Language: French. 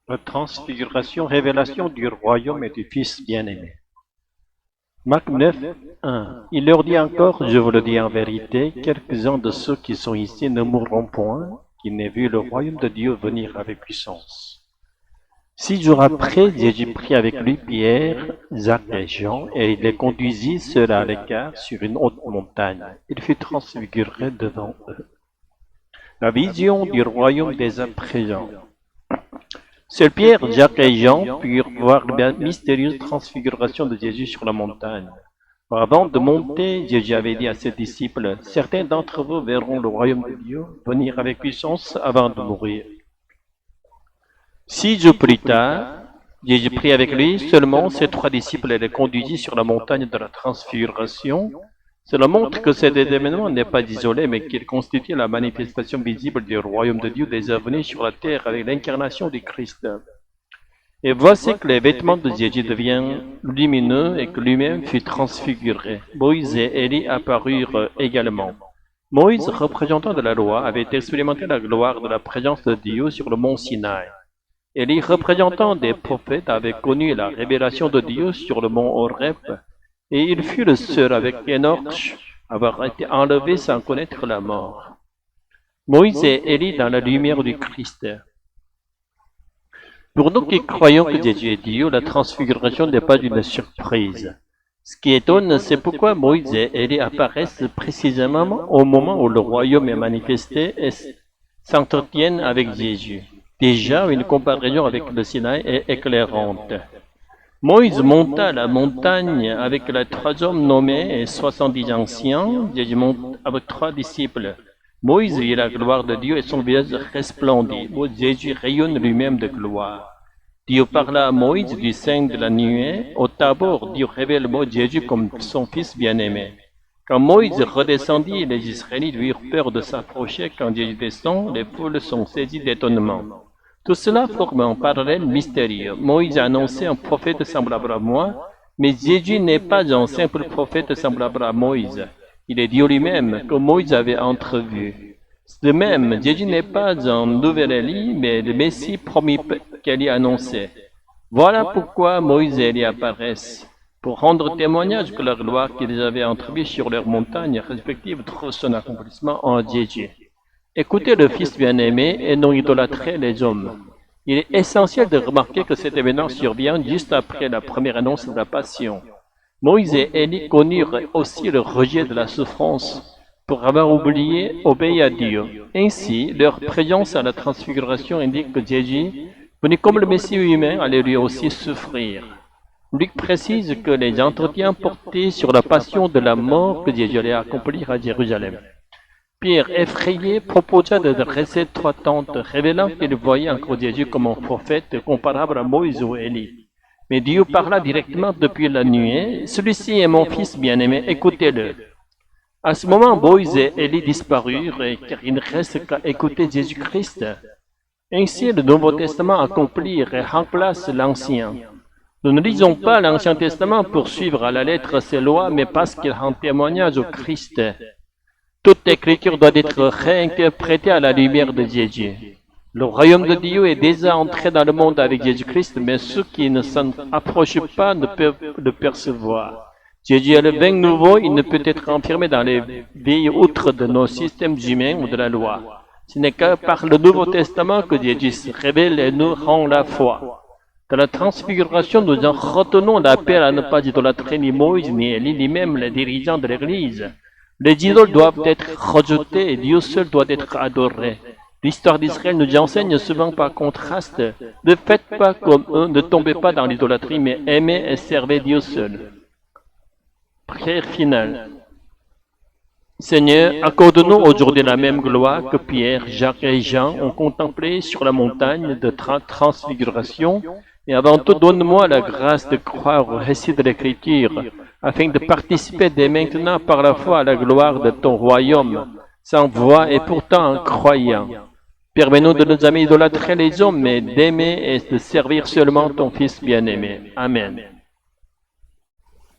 La transfiguration, révélation du royaume et du Fils bien-aimé. Marc 9, 1. Il leur dit encore, je vous le dis en vérité, quelques-uns de ceux qui sont ici ne mourront point, qui n'aient vu le royaume de Dieu venir avec puissance. 6 jours après, Jésus prit avec lui Pierre, Jacques et Jean, et il les conduisit seuls à l'écart sur une haute montagne. Il fut transfiguré devant eux. La vision du royaume des présents. Seuls Pierre, Jacques et Jean purent voir la mystérieuse transfiguration de Jésus sur la montagne. Avant de monter, Jésus avait dit à ses disciples, « Certains d'entre vous verront le royaume de Dieu venir avec puissance avant de mourir. » 6 jours plus tard, Jésus prit avec lui seulement ses 3 disciples et les conduisit sur la montagne de la transfiguration. Cela montre que cet événement n'est pas isolé, mais qu'il constitue la manifestation visible du royaume de Dieu déjà venu sur la terre avec l'incarnation du Christ. Et voici que les vêtements de Jésus deviennent lumineux et que lui-même fut transfiguré. Moïse et Élie apparurent également. Moïse, représentant de la loi, avait expérimenté la gloire de la présence de Dieu sur le mont Sinaï. Élie, représentant des prophètes, avait connu la révélation de Dieu sur le mont Horeb. Et il fut le seul avec Enoch à avoir été enlevé sans connaître la mort. Moïse et Élie dans la lumière du Christ. Pour nous qui croyons que Jésus est Dieu, la transfiguration n'est pas une surprise. Ce qui étonne, c'est pourquoi Moïse et Élie apparaissent précisément au moment où le royaume est manifesté et s'entretiennent avec Jésus. Déjà, une comparaison avec le Sinaï est éclairante. Moïse monta la montagne avec les 3 hommes nommés et 70 anciens. Jésus monte avec 3 disciples. Moïse vit la gloire de Dieu et son visage resplendit. Jésus rayonne lui-même de gloire. Dieu parla à Moïse du sein de la nuée. Au Tabor, Dieu révèle Jésus comme son fils bien-aimé. Quand Moïse redescendit, les Israélites eurent peur de s'approcher. Quand Jésus descend, les foules sont saisies d'étonnement. Tout cela forme un parallèle mystérieux. Moïse a annoncé un prophète semblable à moi, mais Jésus n'est pas un simple prophète semblable à Moïse. Il est Dieu lui-même que Moïse avait entrevu. De même, Jésus n'est pas un nouvel Élie, mais le Messie promis qu'Élie a annoncé. Voilà pourquoi Moïse et Élie apparaissent, pour rendre témoignage que la gloire qu'ils avaient entrevue sur leurs montagnes respectives trouve son accomplissement en Jésus. Écoutez le Fils bien-aimé et non idolâtrez les hommes. Il est essentiel de remarquer que cet événement survient juste après la première annonce de la Passion. Moïse et Élie connurent aussi le rejet de la souffrance pour avoir obéi à Dieu. Ainsi, leur présence à la transfiguration indique que Jésus, venu comme le Messie humain, allait lui aussi souffrir. Luc précise que les entretiens portaient sur la passion de la mort que Jésus allait accomplir à Jérusalem. Pierre, effrayé, proposa de dresser 3 tentes, révélant qu'il voyait encore Jésus comme un prophète comparable à Moïse ou Élie. Mais Dieu parla directement depuis la nuée. Celui-ci est mon fils bien-aimé, écoutez-le. À ce moment, Moïse et Élie disparurent, car il ne reste qu'à écouter Jésus-Christ. Ainsi, le Nouveau Testament accomplit et remplace l'Ancien. Nous ne lisons pas l'Ancien Testament pour suivre à la lettre ses lois, mais parce qu'il rend témoignage au Christ. Toute écriture doit être réinterprétée à la lumière de Jésus. Le royaume de Dieu est déjà entré dans le monde avec Jésus-Christ, mais ceux qui ne s'en approchent pas ne peuvent le percevoir. Jésus est le vin nouveau, il ne peut être enfermé dans les vieilles outres de nos systèmes humains ou de la loi. Ce n'est que par le Nouveau Testament que Jésus se révèle et nous rend la foi. Dans la transfiguration, nous en retenons l'appel à ne pas idolâtrer ni Moïse ni Élie, ni même les dirigeants de l'Église. Les idoles doivent être rejetées et Dieu seul doit être adoré. L'histoire d'Israël nous enseigne souvent par contraste, ne faites pas comme eux, ne tombez pas dans l'idolâtrie, mais aimez et servez Dieu seul. Prière finale. Seigneur, accorde-nous aujourd'hui la même gloire que Pierre, Jacques et Jean ont contemplé sur la montagne de transfiguration, et avant tout, donne-moi la grâce de croire au récit de l'Écriture, afin de participer dès maintenant par la foi à la gloire de ton royaume, sans voix et pourtant en croyant. Permets-nous de nous aimer idolâtrer les hommes, mais d'aimer et de servir seulement ton Fils bien-aimé. Amen.